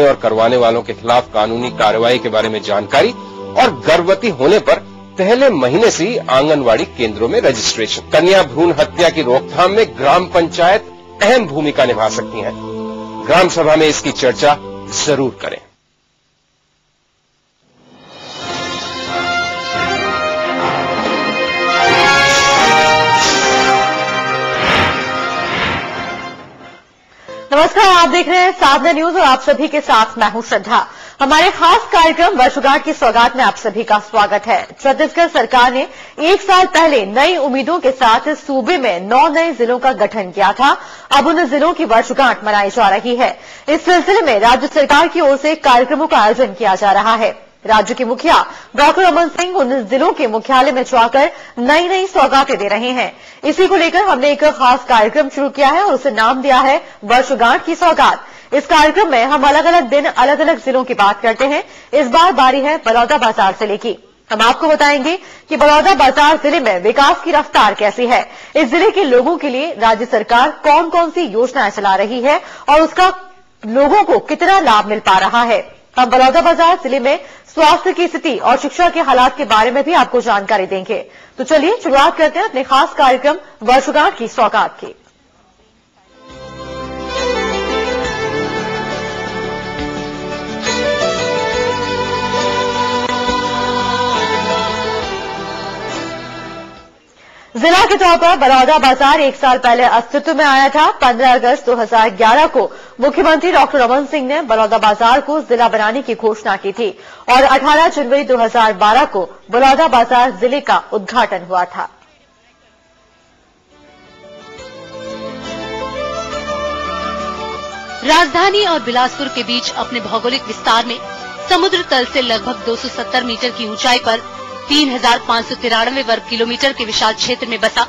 और करवाने वालों के खिलाफ कानूनी कार्रवाई के बारे में जानकारी और गर्भवती होने पर पहले महीने से ही आंगनवाड़ी केंद्रों में रजिस्ट्रेशन। कन्या भ्रूण हत्या की रोकथाम में ग्राम पंचायत अहम भूमिका निभा सकती हैं। ग्राम सभा में इसकी चर्चा जरूर करें। नमस्कार, आप देख रहे हैं साधना न्यूज और आप सभी के साथ मैं हूं श्रद्धा। हमारे खास कार्यक्रम वर्षगांठ की सौगात में आप सभी का स्वागत है। छत्तीसगढ़ सरकार ने 1 साल पहले नई उम्मीदों के साथ सूबे में 9 नए जिलों का गठन किया था। अब उन जिलों की वर्षगांठ मनाई जा रही है। इस सिलसिले में राज्य सरकार की ओर से कार्यक्रमों का आयोजन किया जा रहा है। राज्य के मुखिया डॉक्टर रमन सिंह उन जिलों के मुख्यालय में जाकर नई नई सौगातें दे रहे हैं। इसी को लेकर हमने एक खास कार्यक्रम शुरू किया है और उसे नाम दिया है वर्षगांठ की सौगात। इस कार्यक्रम में हम अलग अलग दिन अलग अलग जिलों की बात करते हैं। इस बार बारी है बलौदाबाजार जिले की। हम आपको बताएंगे कि बलौदाबाजार जिले में विकास की रफ्तार कैसी है, इस जिले के लोगों के लिए राज्य सरकार कौन कौन सी योजनाएं चला रही है और उसका लोगों को कितना लाभ मिल पा रहा है। हम बलौदाबाजार जिले में स्वास्थ्य की स्थिति और शिक्षा के हालात के बारे में भी आपको जानकारी देंगे। तो चलिए शुरुआत करते हैं अपने खास कार्यक्रम वर्षगांठ की सौगात की। जिला के तौर पर बलौदाबाजार 1 साल पहले अस्तित्व में आया था। 15 अगस्त 2011 को मुख्यमंत्री डॉक्टर रमन सिंह ने बलौदाबाजार को जिला बनाने की घोषणा की थी और 18 जनवरी 2012 को बलौदाबाजार जिले का उद्घाटन हुआ था। राजधानी और बिलासपुर के बीच अपने भौगोलिक विस्तार में समुद्र तल से लगभग 270 मीटर की ऊंचाई पर 3,593 वर्ग किलोमीटर के विशाल क्षेत्र में बसा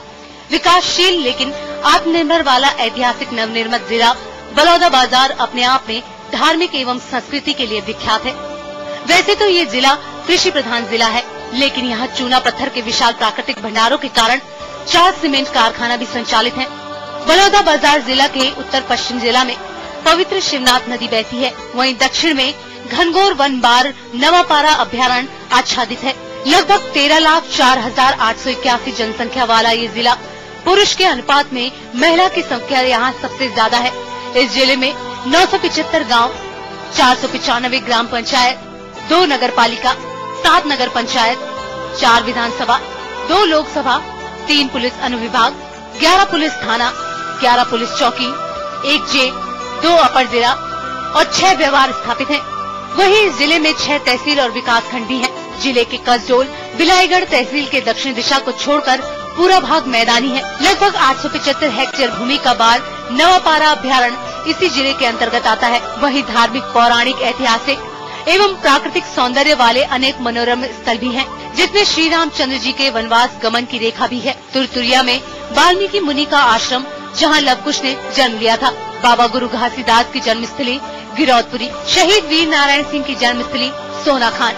विकासशील लेकिन आत्मनिर्भर वाला ऐतिहासिक नवनिर्मित जिला बलौदाबाजार अपने आप में धार्मिक एवं संस्कृति के लिए विख्यात है। वैसे तो ये जिला कृषि प्रधान जिला है, लेकिन यहाँ चूना पत्थर के विशाल प्राकृतिक भंडारों के कारण 4 सीमेंट कारखाना भी संचालित है। बलौदाबाजार जिला के उत्तर पश्चिम जिला में पवित्र शिवनाथ नदी बहती है। वहीं दक्षिण में घनघोर वन बार नवापारा अभ्यारण्य आच्छादित है। लगभग 13,04,881 जनसंख्या वाला ये जिला पुरुष के अनुपात में महिला की संख्या यहाँ सबसे ज्यादा है। इस जिले में 975 गांव, 495 ग्राम पंचायत, 2 नगर पालिका, 7 नगर पंचायत, 4 विधानसभा, 2 लोकसभा, 3 पुलिस अनुविभाग, 11 पुलिस थाना, 11 पुलिस चौकी, 1 जेल, 2 अपर जिला और 6 व्यवहार स्थापित हैं। वहीं इस जिले में 6 तहसील और विकास खंड भी हैं। जिले के कसडोल बिलाईगढ़ तहसील के दक्षिण दिशा को छोड़कर पूरा भाग मैदानी है। लगभग 875 हेक्टेयर भूमि का बार नवापारा अभ्यारण्य इसी जिले के अंतर्गत आता है। वहीं धार्मिक, पौराणिक, ऐतिहासिक एवं प्राकृतिक सौंदर्य वाले अनेक मनोरम स्थल भी हैं, जिसमें श्री रामचंद्र जी के वनवास गमन की रेखा भी है। तुरतुरिया में वाल्मीकि मुनि का आश्रम, जहाँ लवकुश ने जन्म लिया था। बाबा गुरु घासीदास की जन्मस्थली गिरौदपुरी, शहीद वीर नारायण सिंह की जन्मस्थली सोनाखान,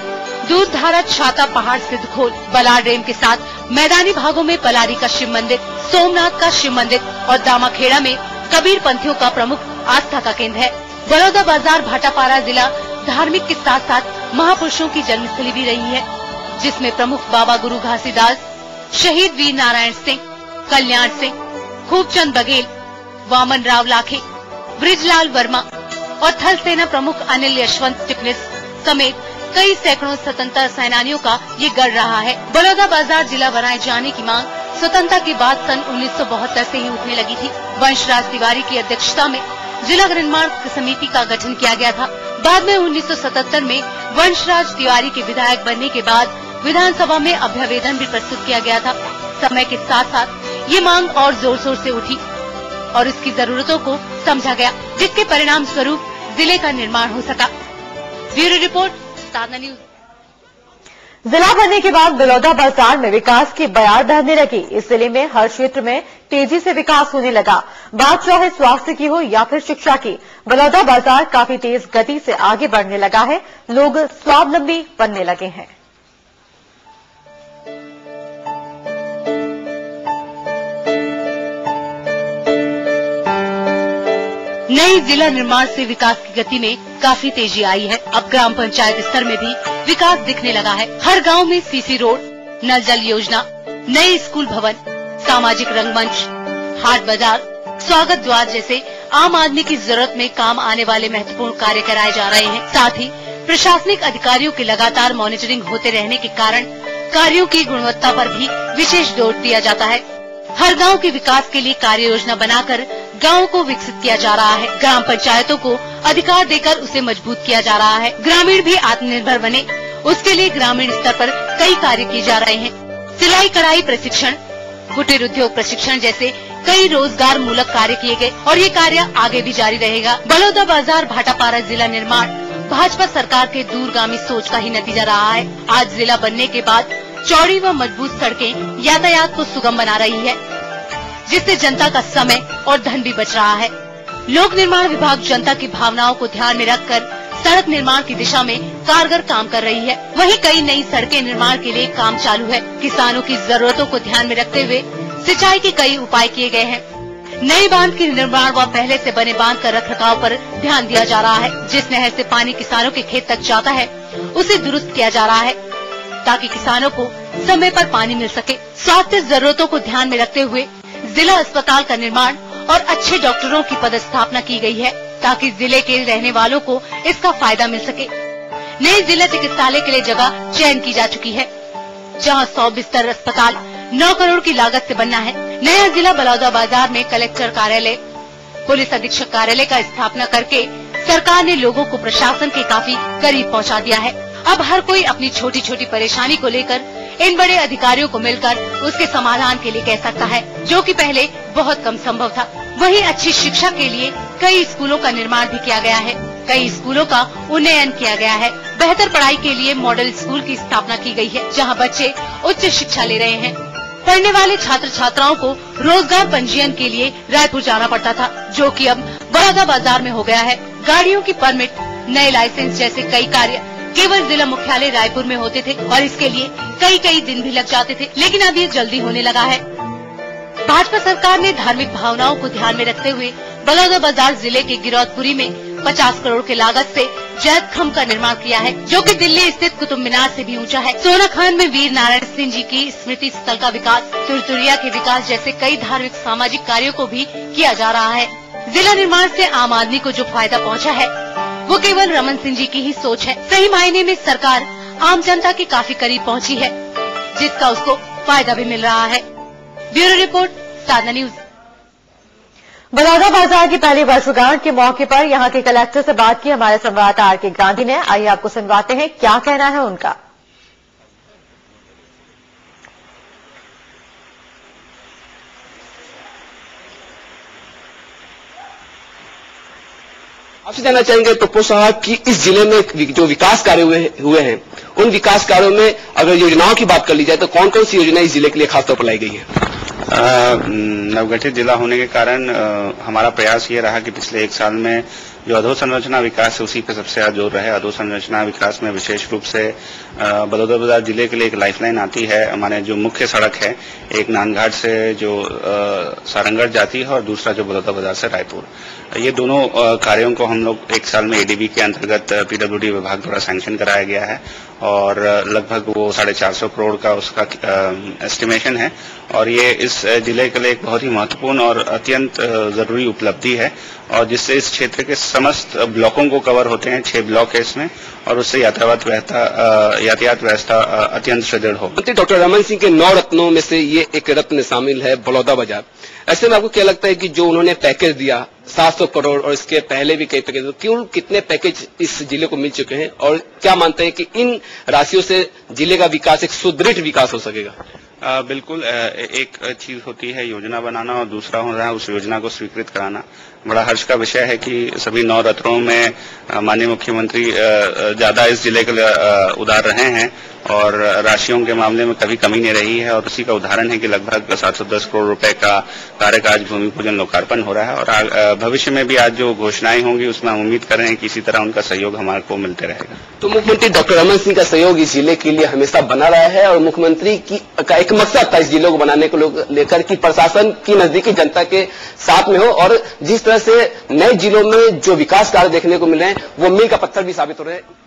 दूध धारा छाता पहाड़ सिद्ध खोल, बलार डेम के साथ मैदानी भागों में पलारी का शिव मंदिर, सोमनाथ का शिव मंदिर और दामाखेड़ा में कबीर पंथियों का प्रमुख आस्था का केंद्र है। बलौदाबाजार भाटापारा जिला धार्मिक के साथ साथ महापुरुषों की जन्मस्थली भी रही है, जिसमें प्रमुख बाबा गुरु घासीदास, शहीद वीर नारायण सिंह, कल्याण सिंह, खूबचंद बघेल, वामन राव लाखे, ब्रिजलाल वर्मा और थल सेना प्रमुख अनिल यशवंत टिपनिस समेत कई सैकड़ों स्वतंत्रता सेनानियों का ये गढ़ रहा है। बलौदाबाजार जिला बनाए जाने की मांग स्वतंत्रता के बाद सन 1972 से ही उठने लगी थी। वंशराज तिवारी की अध्यक्षता में जिला निर्माण समिति का गठन किया गया था। बाद में 1977 में वंशराज तिवारी के विधायक बनने के बाद विधानसभा में अभ्यावेदन भी प्रस्तुत किया गया था। समय के साथ साथ ये मांग और जोर शोर से उठी और इसकी जरूरतों को समझा गया, जिसके परिणाम स्वरूप जिले का निर्माण हो सका। ब्यूरो रिपोर्ट, साधना न्यूज। जिला बनने के बाद बलौदाबाजार में विकास की बयार बहने लगी। इस जिले में हर क्षेत्र में तेजी से विकास होने लगा। बात चाहे स्वास्थ्य की हो या फिर शिक्षा की, बलौदाबाजार काफी तेज गति से आगे बढ़ने लगा है। लोग स्वावलंबी बनने लगे हैं। नई जिला निर्माण से विकास की गति में काफी तेजी आई है। अब ग्राम पंचायत स्तर में भी विकास दिखने लगा है। हर गांव में सीसी रोड, नल जल योजना, नए स्कूल भवन, सामाजिक रंगमंच, हाट बाजार, स्वागत द्वार जैसे आम आदमी की जरूरत में काम आने वाले महत्वपूर्ण कार्य कराए जा रहे हैं। साथ ही प्रशासनिक अधिकारियों की लगातार मॉनिटरिंग होते रहने के कारण कार्यों की गुणवत्ता पर भी विशेष जोर दिया जाता है। हर गांव के विकास के लिए कार्य योजना बनाकर गांव को विकसित किया जा रहा है। ग्राम पंचायतों को अधिकार देकर उसे मजबूत किया जा रहा है। ग्रामीण भी आत्मनिर्भर बने, उसके लिए ग्रामीण स्तर पर कई कार्य किए जा रहे हैं। सिलाई कढ़ाई प्रशिक्षण, कुटीर उद्योग प्रशिक्षण जैसे कई रोजगार मूलक कार्य किए गए और ये कार्य आगे भी जारी रहेगा। बलौदा बाजार भाटापारा जिला निर्माण भाजपा सरकार के दूरगामी सोच का ही नतीजा रहा है। आज जिला बनने के बाद चौड़ी व मजबूत सड़कें यातायात को सुगम बना रही है, जिससे जनता का समय और धन भी बच रहा है। लोक निर्माण विभाग जनता की भावनाओं को ध्यान में रखकर सड़क निर्माण की दिशा में कारगर काम कर रही है। वहीं कई नई सड़कें निर्माण के लिए काम चालू है। किसानों की जरूरतों को ध्यान में रखते हुए सिंचाई के कई उपाय किए गए हैं। नए बांध के निर्माण व पहले से बने बांध का रखरखाव पर ध्यान दिया जा रहा है। जिस नहर से पानी किसानों के खेत तक जाता है उसे दुरुस्त किया जा रहा है ताकि किसानों को समय पर पानी मिल सके। स्वास्थ्य जरूरतों को ध्यान में रखते हुए जिला अस्पताल का निर्माण और अच्छे डॉक्टरों की पदस्थापना की गई है ताकि जिले के रहने वालों को इसका फायदा मिल सके। नए जिला चिकित्सालय के लिए जगह चयन की जा चुकी है, जहां 100 बिस्तर अस्पताल 9 करोड़ की लागत से बनना है। नया जिला बलौदा बाजार में कलेक्टर कार्यालय, पुलिस अधीक्षक कार्यालय का स्थापना करके सरकार ने लोगों को प्रशासन के काफी करीब पहुंचा दिया है। अब हर कोई अपनी छोटी छोटी परेशानी को लेकर इन बड़े अधिकारियों को मिलकर उसके समाधान के लिए कह सकता है, जो कि पहले बहुत कम संभव था। वहीं अच्छी शिक्षा के लिए कई स्कूलों का निर्माण भी किया गया है, कई स्कूलों का उन्नयन किया गया है। बेहतर पढ़ाई के लिए मॉडल स्कूल की स्थापना की गई है, जहां बच्चे उच्च शिक्षा ले रहे हैं। पढ़ने वाले छात्र छात्राओं को रोजगार पंजीयन के लिए रायपुर जाना पड़ता था, जो कि अब बलौदा बाजार में हो गया है। गाड़ियों की परमिट, नए लाइसेंस जैसे कई कार्य केवल जिला मुख्यालय रायपुर में होते थे और इसके लिए कई दिन भी लग जाते थे, लेकिन अब ये जल्दी होने लगा है। भाजपा सरकार ने धार्मिक भावनाओं को ध्यान में रखते हुए बलौदा बाजार जिले के गिरौदपुरी में 50 करोड़ की लागत से जैद खम्भ का निर्माण किया है, जो कि दिल्ली स्थित कुतुब मीनार से भी ऊंचा है। सोनाखान में वीर नारायण सिंह जी की स्मृति स्थल का विकास, तुरतुरिया के विकास जैसे कई धार्मिक सामाजिक कार्यों को भी किया जा रहा है। जिला निर्माण से आम आदमी को जो फायदा पहुंचा है वो केवल रमन सिंह जी की ही सोच है। सही मायने में सरकार आम जनता के काफी करीब पहुंची है, जिसका उसको फायदा भी मिल रहा है। ब्यूरो रिपोर्ट, साधना न्यूज। बलौदा बाजार की पहली वर्षगांठ के मौके पर यहां के कलेक्टर से बात की हमारे संवाददाता आर.के. गांधी ने। आइए आपको सुनवाते हैं क्या कहना है उनका। आपसे जानना चाहेंगे पप्पू साहब कि इस जिले में जो विकास कार्य हुए हैं उन विकास कार्यों में अगर योजनाओं की बात कर ली जाए तो कौन कौन सी योजना इस जिले के लिए खासतौर पर लाई गई है? नवगठित जिला होने के कारण हमारा प्रयास ये रहा कि पिछले 1 साल में जो अधोसंरचना विकास है उसी पर सबसे ज्यादा जोर रहे। अधोसंरचना विकास में विशेष रूप से बलौदा बाजार जिले के लिए एक लाइफलाइन आती है। हमारे जो मुख्य सड़क है, एक नानघाट से जो सारंगढ़ जाती है और दूसरा जो बलौदा बाजार से रायपुर, ये दोनों कार्यों को हम लोग 1 साल में एडीबी के अंतर्गत पीडब्ल्यूडी विभाग द्वारा सैंक्शन कराया गया है और लगभग वो 450 करोड़ का उसका एस्टिमेशन है और ये इस जिले के लिए एक बहुत ही महत्वपूर्ण और अत्यंत जरूरी उपलब्धि है और जिससे इस क्षेत्र के समस्त ब्लॉकों को कवर होते हैं। 6 ब्लॉक है इसमें और उससे यातायात व्यवस्था अत्यंत सुदृढ़ हो। मंत्री डॉक्टर रमन सिंह के 9 रत्नों में से ये एक रत्न शामिल है बलौदा बाजार। ऐसे में आपको क्या लगता है कि जो उन्होंने पैकेज दिया 700 करोड़ और इसके पहले भी कई पैकेज, क्यों कितने पैकेज इस जिले को मिल चुके हैं और क्या मानते हैं कि इन राशियों से जिले का विकास एक सुदृढ़ विकास हो सकेगा? बिल्कुल, एक चीज होती है योजना बनाना और दूसरा हो रहा है उस योजना को स्वीकृत कराना। बड़ा हर्ष का विषय है कि सभी 9 रत्नों में माननीय मुख्यमंत्री ज्यादा इस जिले के लिए उदार रहे हैं और राशियों के मामले में कभी कमी नहीं रही है और उसी का उदाहरण है कि लगभग 710 करोड़ रुपए का कार्य का आज भूमि पूजन लोकार्पण हो रहा है और भविष्य में भी आज जो घोषणाएं होंगी उसमें हम उम्मीद कर रहे हैं कि इसी तरह उनका सहयोग हमारे को मिलते रहेगा। तो मुख्यमंत्री डॉक्टर रमन सिंह का सहयोग इस जिले के लिए हमेशा बना रहा है और मुख्यमंत्री का एक मकसद था इस जिले को बनाने को लेकर कि प्रशासन की नजदीकी जनता के साथ में हो और जिस तरह से नए जिलों में जो विकास कार्य देखने को मिले हैं वो मील का पत्थर भी साबित हो रहे हैं।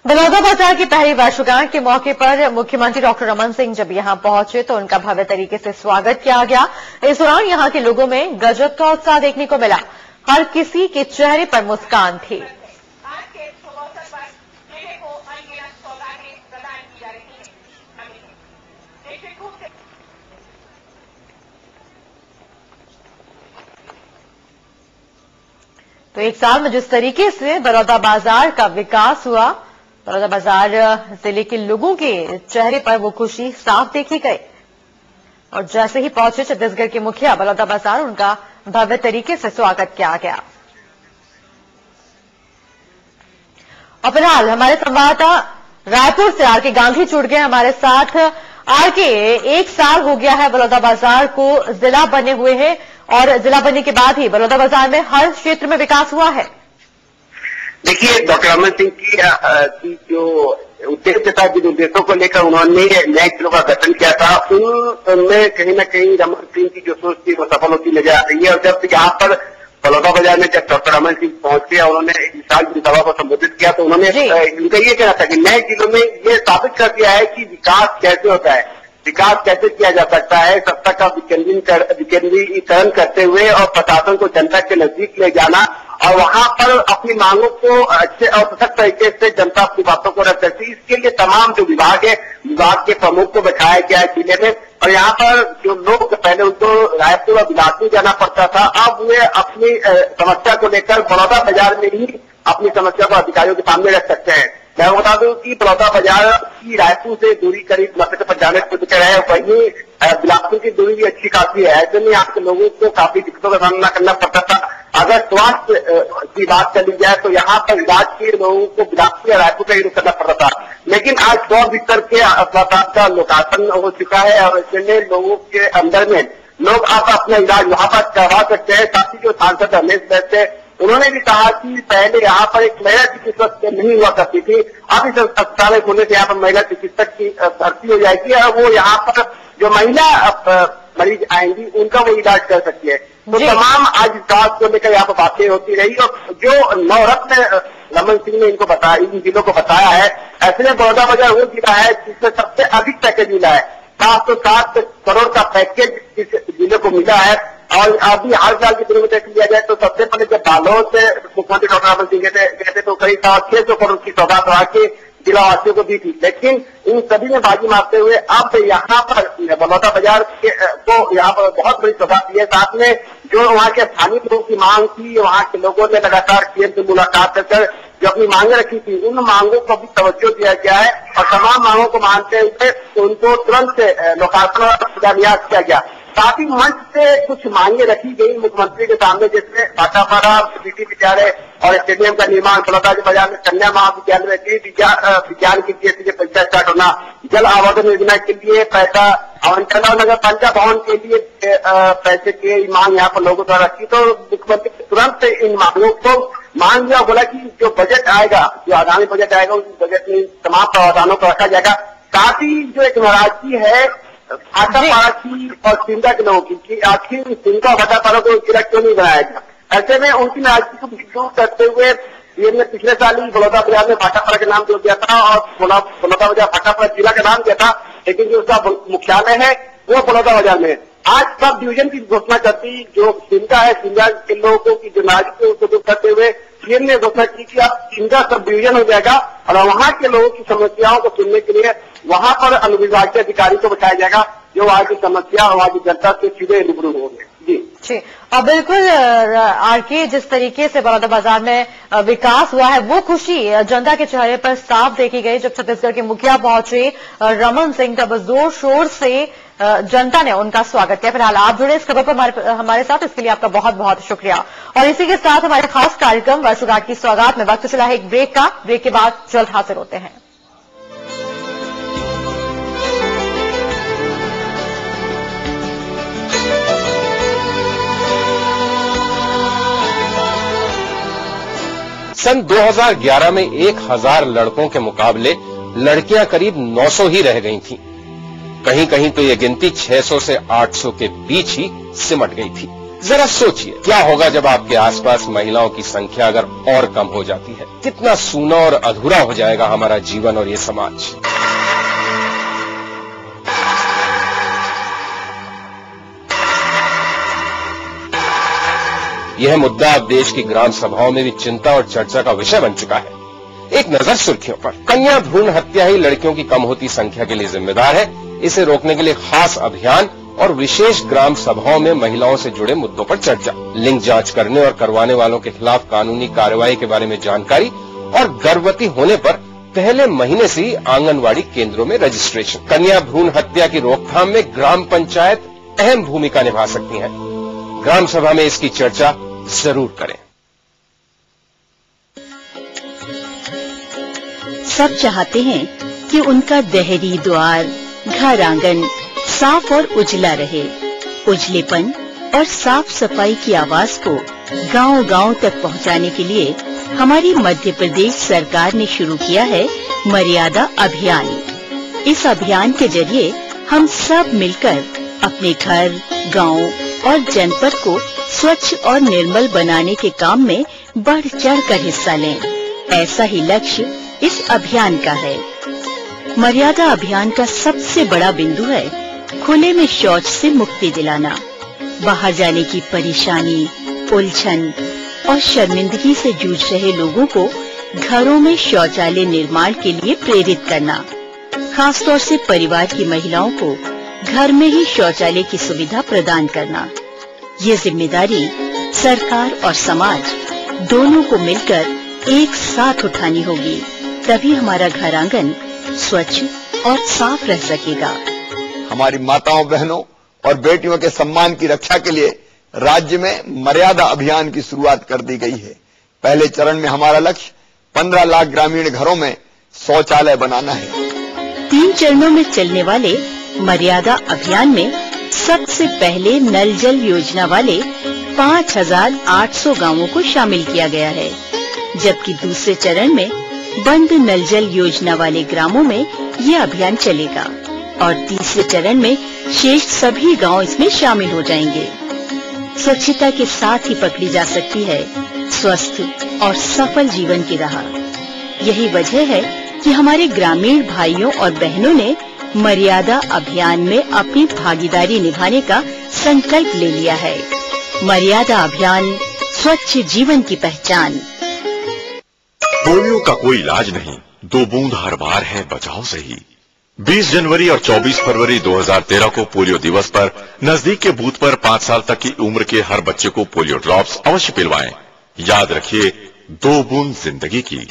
बलौदाबाजार की पहली वर्षगांठ के मौके पर मुख्यमंत्री डॉक्टर रमन सिंह जब यहां पहुंचे तो उनका भव्य तरीके से स्वागत किया गया। इस दौरान यहां के लोगों में गजब का उत्साह देखने को मिला। हर किसी के चेहरे पर मुस्कान थी। तो एक साल में जिस तरीके से बलौदाबाजार का विकास हुआ, बलौदाबाजार जिले के लोगों के चेहरे पर वो खुशी साफ देखी गई और जैसे ही पहुंचे छत्तीसगढ़ के मुखिया बलौदाबाजार, उनका भव्य तरीके से स्वागत किया गया। और फिलहाल हमारे संवाददाता रायपुर से आरके गांधी जुड़ गए हमारे साथ। आरके, एक साल हो गया है बलौदाबाजार को जिला बने हुए हैं और जिला बनने के बाद ही बलौदाबाजार में हर क्षेत्र में विकास हुआ है। देखिए, डॉक्टर रमन सिंह की जो उद्देश्य था, जिन उद्देश्यों को लेकर उन्होंने नए जिलों का गठन किया था, उनमें कहीं न कहीं रमन सिंह की जो सोच थी वो सफल होती नजर आ रही है। और जब यहाँ पर बलौदाबाजार में जब डॉक्टर रमन सिंह पहुंचे और उन्होंने एक विशाल जनसभा को संबोधित किया तो उन्होंने उनका ये कहना था कि नए जिलों में ये साबित कर दिया है कि विकास कैसे होता है, विकास कैसे किया जा सकता है, सत्ता का विकेंद्रीकरण करते हुए और प्रशासन को जनता के नजदीक ले जाना और वहां पर अपनी मांगों को अच्छे और सशक्त तरीके से जनता अपनी बातों को रख सकती है। इसके लिए तमाम जो विभाग है, विभाग के प्रमुख को बैठाया गया है जिले में। और यहाँ पर जो लोग पहले उनको रायपुर और बिलासपुर जाना पड़ता था, अब वे अपनी समस्या को लेकर बलौदाबाजार में ही अपनी समस्या को अधिकारियों के सामने रख सकते हैं। मैं बता दूं कि बलौदाबाजार की रायपुर से दूरी करीब 95 किलोमीटर है, वहीं बिलासपुर की दूरी भी अच्छी खासी है। ऐसे में यहाँ के लोगों को काफी दिक्कतों का सामना करना पड़ता था। अगर स्वास्थ्य की बात चली जाए तो यहाँ पर इलाज के लोगों को बिलासपुर या रायपुर का ही रुख करना पड़ता था, लेकिन आज 100 बिस्तर के अस्पताल का लोकार्पण हो चुका है और इसलिए लोगों के अंदर में लोग अब अपना इलाज वहां पर करवा सकते हैं। साथ ही जो सांसद रमेश बैस उन्होंने भी कहा कि पहले यहाँ पर एक महिला चिकित्सक नहीं हुआ करती थी, अब इस अस्पताल होने से यहाँ पर महिला चिकित्सक की भर्ती हो जाएगी और वो यहाँ पर जो महिला मरीज आएंगी उनका वो इलाज कर सकती है। तो तमाम आज विकास को लेकर यहाँ पर बातें होती रही और जो नवरत्न रमन सिंह ने इनको बताया, इन जिलों को बताया है, ऐसे में बलौदाबाजार वो जिला है जिससे सबसे अधिक पैकेज मिला है। 707 करोड़ का पैकेज इस जिले को मिला है। और अभी हाल फिलहाल के दिनों में देख लिया जाए तो सबसे पहले जब बालोद से मुख्यमंत्री डॉक्टर रमन सिंह गए थे तो करीब 600 करोड़ की सौगात करा के जिलावासियों को दी थी, लेकिन इन सभी ने बाजी मारते हुए अब यहाँ पर बलौदाबाजार को यहाँ पर बहुत बड़ी सौगात दी है। साथ में जो वहाँ के स्थानीय लोगों की मांग थी, वहाँ के लोगों ने लगातार सीएम से मुलाकात कर जो अपनी मांगे रखी थी, उन मांगों को भी तवज्जो दिया गया है और तमाम मांगों को मानते हुए उनको तुरंत लोकार्पण और शिलान्यास किया गया। साथ ही मंच से कुछ मांगे रखी गई मुख्यमंत्री के सामने, जिसमें भाटापारा सिटी विद्यालय और स्टेडियम का निर्माण, बलौदाबाजार में कन्या महाविद्यालय में विज्ञान की परीक्षा स्टार्ट होना, जल आवर्धन योजना के लिए पैसा आवंटन और नगर पंचायत भवन के लिए पैसे की मांग यहाँ पर लोगों द्वारा रखी। तो मुख्यमंत्री ने तुरंत इन मांगों को मान लिया, बोला कि जो बजट आएगा, जो आगामी बजट आएगा, उस बजट में तमाम प्रावधानों को रखा जाएगा। साथ ही जो एक नाराजगी है भाटापारा की और सिंधा के लोगों की, आखिर सिंधा और भाटापारा को जिला क्यों नहीं बनाया गया, ऐसे में उनकी नाराजगी को दूर करते हुए सीएम ने पिछले साल ही बलौदाबाजार में भाटापारा का नाम जोड़ दिया था और बलौदाबाजार भाटापारा जिला का नाम दिया था, लेकिन जो उसका मुख्यालय है वो बलौदाबाजार में। आज सब डिवीजन की घोषणा करती जो सिंधा है, सिंधा के लोगों की जो नाराजगी को दूर करते हुए सीएम ने घोषणा की कि अब सिंधा सब डिवीजन हो जाएगा और वहां के लोगों की समस्याओं को सुनने के लिए वहां पर अनुविभाग के अधिकारी को बैठाया जाएगा, जो वहां की समस्या और वहां की जनता से सीधे रूबरू होंगे। जी और बिल्कुल आरके, जिस तरीके से बलौदाबाजार में विकास हुआ है वो खुशी जनता के चेहरे पर साफ देखी गई जब छत्तीसगढ़ के मुखिया पहुंचे रमन सिंह, तब जोर शोर से जनता ने उनका स्वागत किया। फिलहाल आप जुड़े इस खबर पर हमारे साथ, इसके लिए आपका बहुत बहुत शुक्रिया। और इसी के साथ हमारे खास कार्यक्रम वर्षगांठ की सौगात में वक्त चला है एक ब्रेक का। ब्रेक के बाद जल्द हाजिर होते हैं। सन 2011 में 1000 लड़कों के मुकाबले लड़कियां करीब 900 ही रह गई थीं। कहीं कहीं तो ये गिनती 600 से 800 के बीच ही सिमट गई थी। जरा सोचिए क्या होगा जब आपके आसपास महिलाओं की संख्या अगर और कम हो जाती है। कितना सूना और अधूरा हो जाएगा हमारा जीवन और ये समाज। यह मुद्दा अब देश की ग्राम सभाओं में भी चिंता और चर्चा का विषय बन चुका है। एक नजर सुर्खियों पर। कन्या भ्रूण हत्या ही लड़कियों की कम होती संख्या के लिए जिम्मेदार है। इसे रोकने के लिए खास अभियान और विशेष ग्राम सभाओं में महिलाओं से जुड़े मुद्दों पर चर्चा, लिंग जांच करने और करवाने वालों के खिलाफ कानूनी कार्रवाई के बारे में जानकारी और गर्भवती होने पर पहले महीने से ही आंगनवाड़ी केंद्रों में रजिस्ट्रेशन। कन्या भ्रूण हत्या की रोकथाम में ग्राम पंचायत अहम भूमिका निभा सकती है। ग्राम सभा में इसकी चर्चा जरूर करें। सब चाहते हैं कि उनका देहरी द्वार, घर आंगन साफ और उजला रहे। उजलेपन और साफ सफाई की आवाज को गांव-गांव तक पहुंचाने के लिए हमारी मध्य प्रदेश सरकार ने शुरू किया है मर्यादा अभियान। इस अभियान के जरिए हम सब मिलकर अपने घर, गांव और जनपद को स्वच्छ और निर्मल बनाने के काम में बढ़ चढ़कर हिस्सा लें। ऐसा ही लक्ष्य इस अभियान का है। मर्यादा अभियान का सबसे बड़ा बिंदु है खुले में शौच से मुक्ति दिलाना। बाहर जाने की परेशानी, उलझन और शर्मिंदगी से जूझ रहे लोगों को घरों में शौचालय निर्माण के लिए प्रेरित करना। खासतौर से परिवार की महिलाओं को घर में ही शौचालय की सुविधा प्रदान करना। ये जिम्मेदारी सरकार और समाज दोनों को मिलकर एक साथ उठानी होगी। तभी हमारा घर आंगन स्वच्छ और साफ रह सकेगा। हमारी माताओं, बहनों और बेटियों के सम्मान की रक्षा के लिए राज्य में मर्यादा अभियान की शुरुआत कर दी गई है। पहले चरण में हमारा लक्ष्य 15 लाख ग्रामीण घरों में शौचालय बनाना है। 3 चरणों में चलने वाले मर्यादा अभियान में सबसे पहले नल जल योजना वाले 5800 गांवों को शामिल किया गया है, जबकि दूसरे चरण में बंद नल जल योजना वाले ग्रामों में ये अभियान चलेगा और तीसरे चरण में शेष सभी गांव इसमें शामिल हो जाएंगे। स्वच्छता के साथ ही पकड़ी जा सकती है स्वस्थ और सफल जीवन की राह। यही वजह है कि हमारे ग्रामीण भाइयों और बहनों ने मर्यादा अभियान में अपनी भागीदारी निभाने का संकल्प ले लिया है। मर्यादा अभियान, स्वच्छ जीवन की पहचान। पोलियो का कोई इलाज नहीं, 2 बूंद हर बार है बचाव से ही। 20 जनवरी और 24 फरवरी 2013 को पोलियो दिवस पर नजदीक के बूथ पर 5 साल तक की उम्र के हर बच्चे को पोलियो ड्रॉप्स अवश्य पिलवाएं। याद रखिए, 2 बूंद जिंदगी की।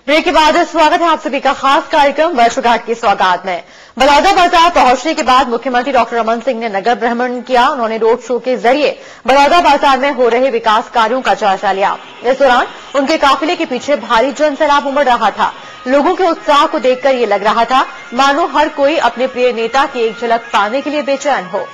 ब्रेक के बाद स्वागत है आप सभी का खास कार्यक्रम वर्षगांठ की सौगात में। बलौदा बाजार पहुंचने के बाद मुख्यमंत्री डॉक्टर रमन सिंह ने नगर भ्रमण किया। उन्होंने रोड शो के जरिए बलौदा बाजार में हो रहे विकास कार्यों का जायजा लिया। इस दौरान उनके काफिले के पीछे भारी जनसैलाब उमड़ रहा था। लोगों के उत्साह को देखकर ये लग रहा था मानो हर कोई अपने प्रिय नेता की एक झलक पाने के लिए बेचैन हो।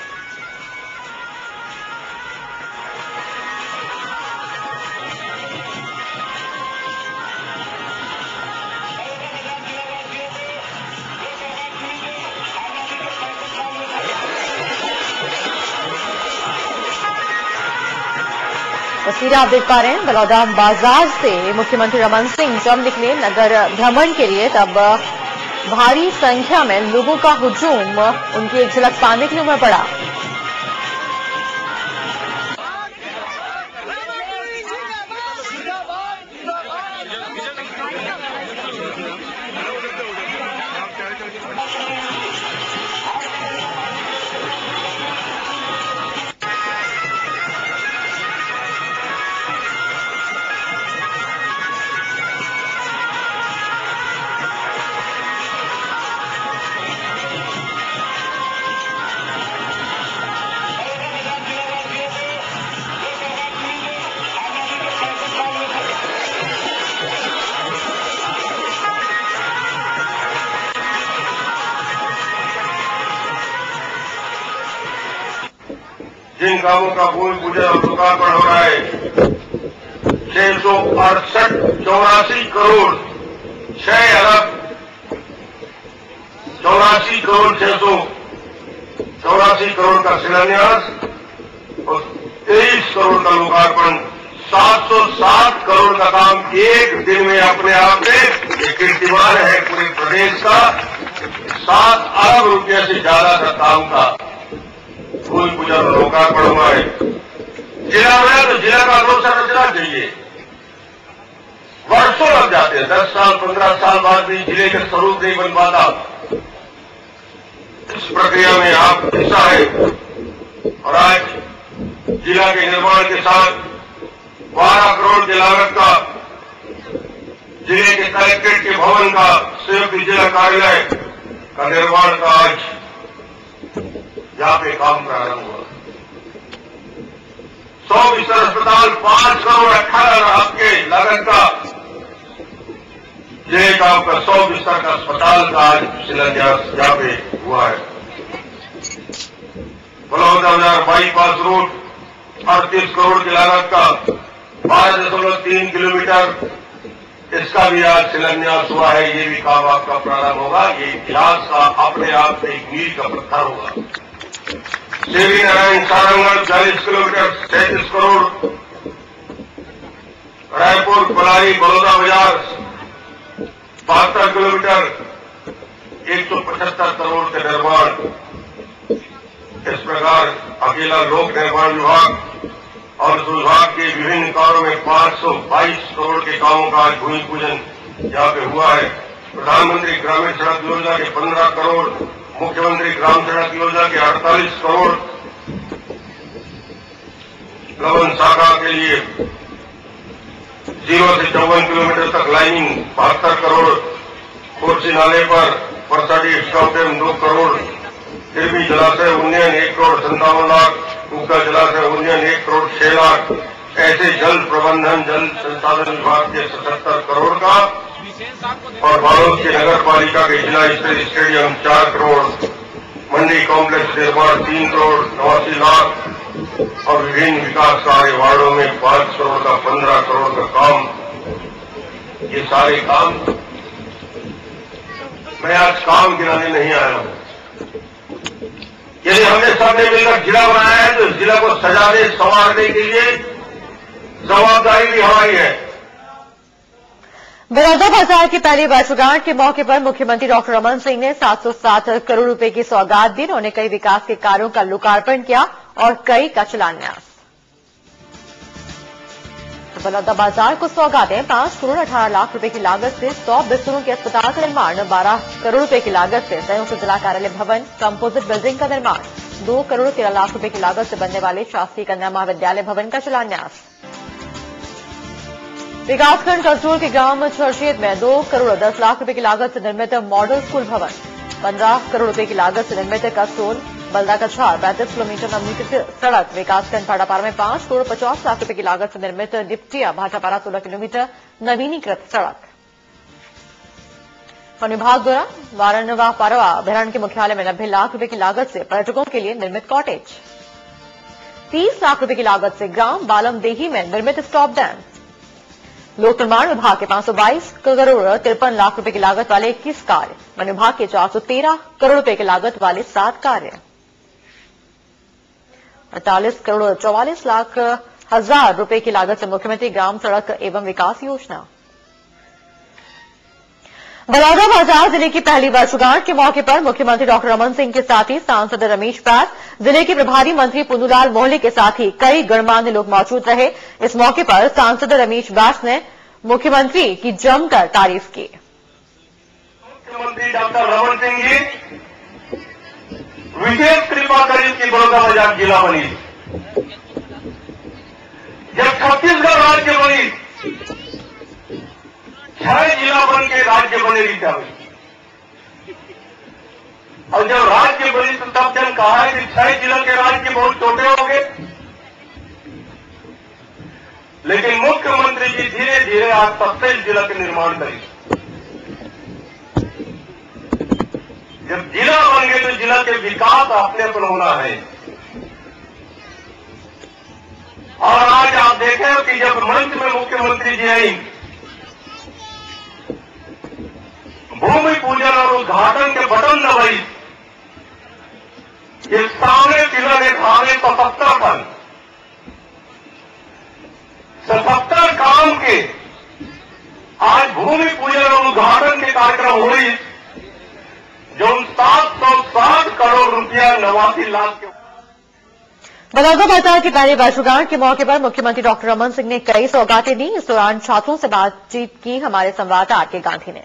तस्वीरें आप देख पा रहे हैं बलौदा बाजार से मुख्यमंत्री रमन सिंह जब निकले नगर भ्रमण के लिए, तब भारी संख्या में लोगों का हुजूम उनकी एक झलक पाने के लिए उमड़ पड़ा। जिन कामों का भूमि पूजन और लोकार्पण हो रहा है 684 करोड़ 6 अरब 84 करोड़ 684 करोड़ का शिलान्यास और 23 करोड़ का लोकार्पण 707 करोड़ का काम एक दिन में अपने आप में एक कीर्तिमान है पूरे प्रदेश का। 7 अरब रुपये से ज्यादा का काम का भूमि पूजन और लोकार्पण हुआ है। जिला में तो जिला का अधोसंरचना चाहिए, वर्षों लग जाते हैं, 10 साल 15 साल बाद भी जिले का स्वरूप नहीं बन पाता। इस प्रक्रिया में आप हिस्सा है और आज जिला के निर्माण के साथ 12 करोड़ की लागत का जिले के कलेक्ट्रेट के भवन का संयुक्त जिला कार्यालय का निर्माण का आज यहाँ पे काम प्रारंभ हुआ। 100 बिस्तर अस्पताल 5 करोड़ 18 लाख के लागत का जिले का 100 बिस्तर का अस्पताल का आज शिलान्यास यहाँ पे हुआ है। बलौदा बाजार बाईपास रोड 38 करोड़ की लागत का 12.3 किलोमीटर इसका भी आज शिलान्यास हुआ है। ये भी काम आपका प्रारंभ होगा। ये इतिहास का अपने आप में एक मील का पत्थर होगा। देवी नारायण सारंगढ़ 40 किलोमीटर 37 करोड़, रायपुर कोलारी बलौदा बाजार 72 किलोमीटर 175 करोड़ के निर्माण। इस प्रकार अकेला लोक निर्माण विभाग और उस विभाग के विभिन्न कार्यों में 522 करोड़ के कामों का आज भूमि पूजन यहाँ पे हुआ है। प्रधानमंत्री ग्रामीण सड़क योजना के 15 करोड़, मुख्यमंत्री ग्राम सड़क योजना के 48 करोड़, लवन शाखा के लिए 0 से 54 किलोमीटर तक लाइनिंग 72 करोड़, कोसी नाले पर परसाडी स्टॉप डैम 2 करोड़, तिरबी जलाशय उन्नयन 1 करोड़ 57 लाख, उनका जलाशय उन्नयन 1 करोड़ 6 लाख। ऐसे जल प्रबंधन जल संसाधन विभाग के 77 करोड़ का और बालोद की नगर पालिका के जिला स्तरीय स्टेडियम 4 करोड़, मंडी कॉम्प्लेक्स निर्माण 3 करोड़ 89 लाख और विभिन्न विकास कार्य वार्डों में 5 करोड़ का 15 करोड़ का काम। ये सारे काम मैं आज काम गिनाने नहीं आया हूं। यदि हमने सबने मिलकर जिला बनाया है तो जिला को सजाने संवारने के लिए जवाबदारी भी हमारी है। बलौदा बाजार की पहली वर्षगांठ के मौके पर मुख्यमंत्री डॉक्टर रमन सिंह ने 707 करोड़ रुपए की सौगात दी। उन्होंने कई विकास के कार्यों का लोकार्पण किया और कई का शिलान्यास। बलौदा बाजार को सौगातें 5 करोड़ 18 लाख रुपए की लागत से 100 बिस्तरों के अस्पताल का निर्माण, 12 करोड़ रुपए की लागत से संयुक्त जिला कार्यालय भवन कंपोजिट बिल्डिंग का निर्माण, 2 करोड़ 13 लाख रुपए की लागत से बनने वाले शासकीय कन्या महाविद्यालय भवन का शिलान्यास। विकासखंड कसडोल के ग्राम छरछेद में 2 करोड़ 10 लाख रुपए की लागत से निर्मित मॉडल स्कूल भवन, 15 करोड़ रुपए की लागत से निर्मित कसडोल बलदा कछार 35 किलोमीटर नवनीकृत सड़क। विकासखंड भाटापारा में 5 करोड़ 50 लाख रुपए की लागत से निर्मित डिप्टिया भाटापारा 16 किलोमीटर नवीनीकृत सड़क। वन विभाग द्वारा वारनवा पारवा अभयारण्य के मुख्यालय में 90 लाख रुपए की लागत से पर्यटकों के लिए निर्मित कॉटेज, 30 लाख रुपए की लागत से ग्राम बालमदेही में निर्मित स्टॉप डैम। लोक निर्माण विभाग के 522 करोड़ 53 लाख रुपए की लागत वाले 21 कार्य, वन विभाग के 413 करोड़ रुपए की लागत वाले 7 कार्य, 48 करोड़ 44 लाख हजार रुपए की लागत से मुख्यमंत्री ग्राम सड़क एवं विकास योजना। बलौदा बाजार जिले की पहली वर्षगांठ के मौके पर मुख्यमंत्री डॉक्टर रमन सिंह के साथ ही सांसद रमेश बैस, जिले के प्रभारी मंत्री पुन्नूलाल मोहल्ले के साथ ही कई गणमान्य लोग मौजूद रहे। इस मौके पर सांसद रमेश बैस ने मुख्यमंत्री की जमकर तारीफ की। मुख्यमंत्री डॉक्टर रमन सिंह जी विशेष कृपा करी की बलौदा बाजार जिला बनी। जब छत्तीसगढ़ राज्य बनी 6 जिला बन के राज्य बने रही था और जब राज्य बनी तो तब जब कहा है कि 6 जिला के राज्य बहुत छोटे हो गए, लेकिन मुख्यमंत्री जी धीरे धीरे आज 27 जिला के निर्माण करेंगे। जब जिला बन गए तो जिला के विकास अपने पर होना है। और आज आप देखें कि जब मंच में मुख्यमंत्री जी आई, भूमि पूजन और उद्घाटन के बटन दबाई, ये सामने पिलर एक आगे 77 टन 77 काम के आज भूमि पूजन और उद्घाटन के कार्यक्रम हुई, जो 760 करोड़ रुपया 89 लाख के। बलौदाबाजार की पहली वर्षगांठ के मौके पर मुख्यमंत्री डॉक्टर रमन सिंह ने कई सौगातें दी। इस दौरान छात्रों से बातचीत की हमारे संवाददाता आरके गांधी ने।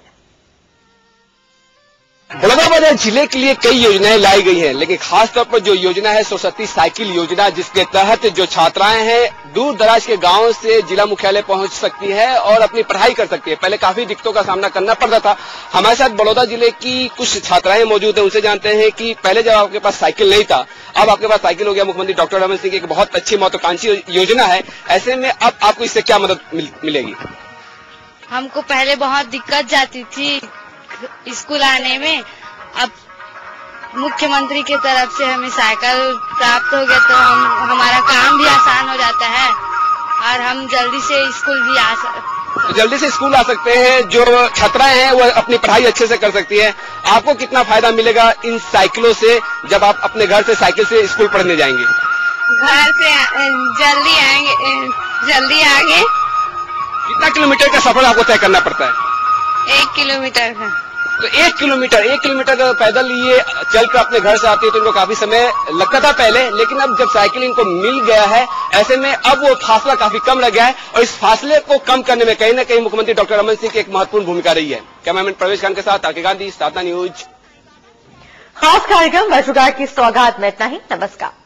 बलौदाबाजार जिले के लिए कई योजनाएं लाई गई हैं, लेकिन खासतौर पर जो योजना है सरस्वती साइकिल योजना, जिसके तहत जो छात्राएं हैं दूर दराज के गांवों से जिला मुख्यालय पहुंच सकती है और अपनी पढ़ाई कर सकती है। पहले काफी दिक्कतों का सामना करना पड़ता था। हमारे साथ बलौदा जिले की कुछ छात्राएं मौजूद है, उनसे जानते हैं कि पहले जब आपके पास साइकिल नहीं था, अब आपके पास साइकिल हो गया। मुख्यमंत्री डॉक्टर रमन सिंह की एक बहुत अच्छी महत्वाकांक्षी योजना है, ऐसे में अब आपको इससे क्या मदद मिलेगी? हमको पहले बहुत दिक्कत जाती थी स्कूल आने में, अब मुख्यमंत्री की तरफ से हमें साइकिल प्राप्त हो गया तो हमारा काम भी आसान हो जाता है और हम जल्दी से स्कूल आ सकते हैं। जो छात्राएं हैं वो अपनी पढ़ाई अच्छे से कर सकती हैं। आपको कितना फायदा मिलेगा इन साइकिलों से जब आप अपने घर से साइकिल से स्कूल पढ़ने जाएंगे? घर से जल्दी आगे। कितना किलोमीटर का सफर आपको तय करना पड़ता है? 1 किलोमीटर का। तो 1 किलोमीटर पैदल ये चलकर अपने घर से आती है तो इनको काफी समय लगता था पहले, लेकिन अब जब साइकिल इनको मिल गया है, ऐसे में अब वो फासला काफी कम रह गया है और इस फासले को कम करने में कहीं न कहीं मुख्यमंत्री डॉक्टर रमन सिंह की एक महत्वपूर्ण भूमिका रही है। कैमरामैन प्रवेश खान के साथ आरके गांधी, साधना न्यूज। खास कार्यक्रम वर्षगांठ की सौगात में इतना ही। नमस्कार।